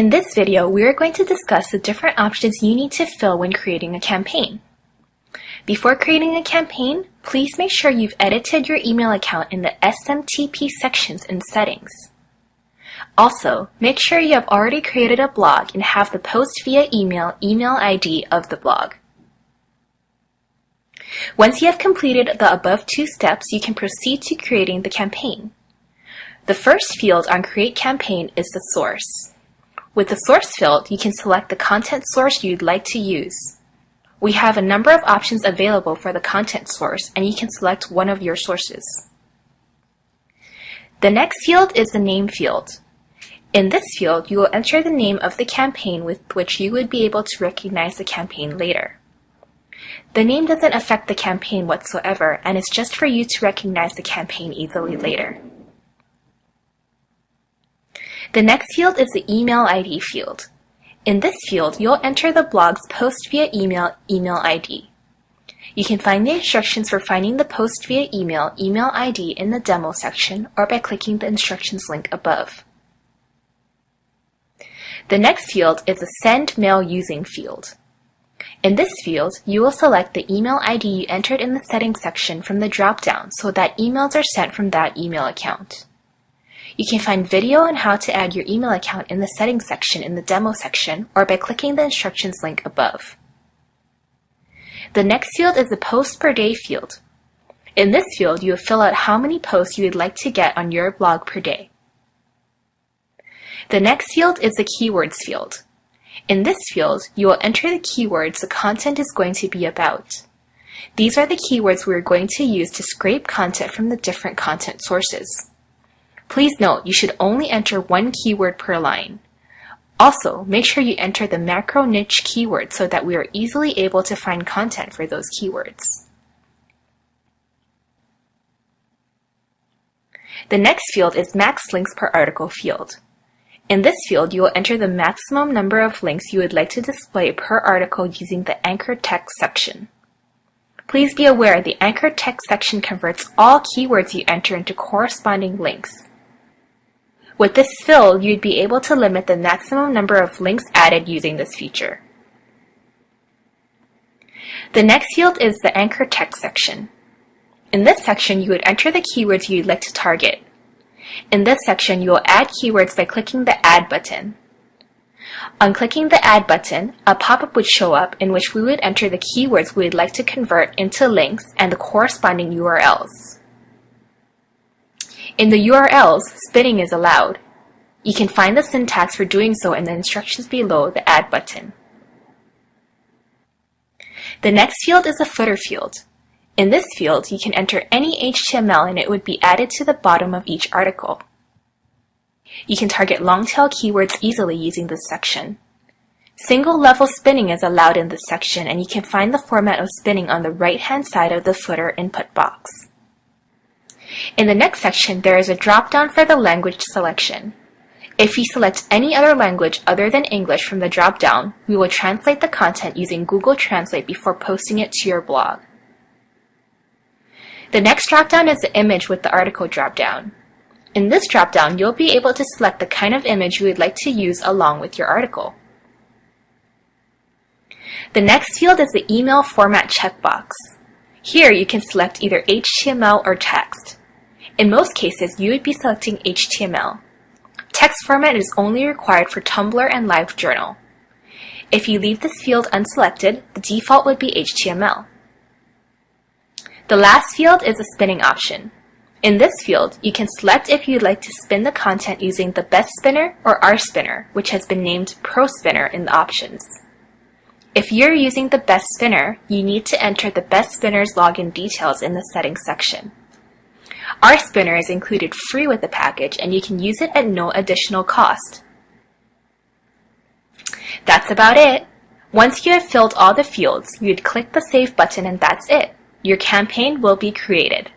In this video, we are going to discuss the different options you need to fill when creating a campaign. Before creating a campaign, please make sure you've edited your email account in the SMTP sections in Settings. Also, make sure you have already created a blog and have the post via email ID of the blog. Once you have completed the above two steps, you can proceed to creating the campaign. The first field on Create Campaign is the source. With the source field, you can select the content source you'd like to use. We have a number of options available for the content source, and you can select one of your sources. The next field is the name field. In this field, you will enter the name of the campaign with which you would be able to recognize the campaign later. The name doesn't affect the campaign whatsoever, and it's just for you to recognize the campaign easily later. The next field is the email ID field. In this field, you'll enter the blog's post via email ID. You can find the instructions for finding the post via email ID in the demo section or by clicking the instructions link above. The next field is the Send Mail Using field. In this field, you will select the email ID you entered in the settings section from the drop-down so that emails are sent from that email account. You can find video on how to add your email account in the settings section in the demo section or by clicking the instructions link above. The next field is the Post Per Day field. In this field, you will fill out how many posts you would like to get on your blog per day. The next field is the Keywords field. In this field, you will enter the keywords the content is going to be about. These are the keywords we are going to use to scrape content from the different content sources. Please note, you should only enter one keyword per line. Also, make sure you enter the macro niche keyword so that we are easily able to find content for those keywords. The next field is Max Links Per Article field. In this field, you will enter the maximum number of links you would like to display per article using the anchor text section. Please be aware the anchor text section converts all keywords you enter into corresponding links. With this field, you'd be able to limit the maximum number of links added using this feature. The next field is the anchor text section. In this section, you would enter the keywords you'd like to target. In this section, you will add keywords by clicking the Add button. On clicking the Add button, a pop-up would show up in which we would enter the keywords we would like to convert into links and the corresponding URLs. In the URLs, spinning is allowed. You can find the syntax for doing so in the instructions below the Add button. The next field is the Footer field. In this field, you can enter any HTML and it would be added to the bottom of each article. You can target long-tail keywords easily using this section. Single-level spinning is allowed in this section, and you can find the format of spinning on the right-hand side of the footer input box. In the next section, there is a drop-down for the language selection. If you select any other language other than English from the drop-down, we will translate the content using Google Translate before posting it to your blog. The next drop-down is the image with the article drop-down. In this drop-down, you'll be able to select the kind of image you would like to use along with your article. The next field is the Email Format checkbox. Here, you can select either HTML or text. In most cases, you would be selecting HTML. Text format is only required for Tumblr and LiveJournal. If you leave this field unselected, the default would be HTML. The last field is the spinning option. In this field, you can select if you'd like to spin the content using the Best Spinner or Our Spinner, which has been named Pro Spinner in the options. If you're using the Best Spinner, you need to enter the Best Spinner's login details in the settings section. Our Spinner is included free with the package, and you can use it at no additional cost. That's about it. Once you have filled all the fields, you'd click the Save button and that's it. Your campaign will be created.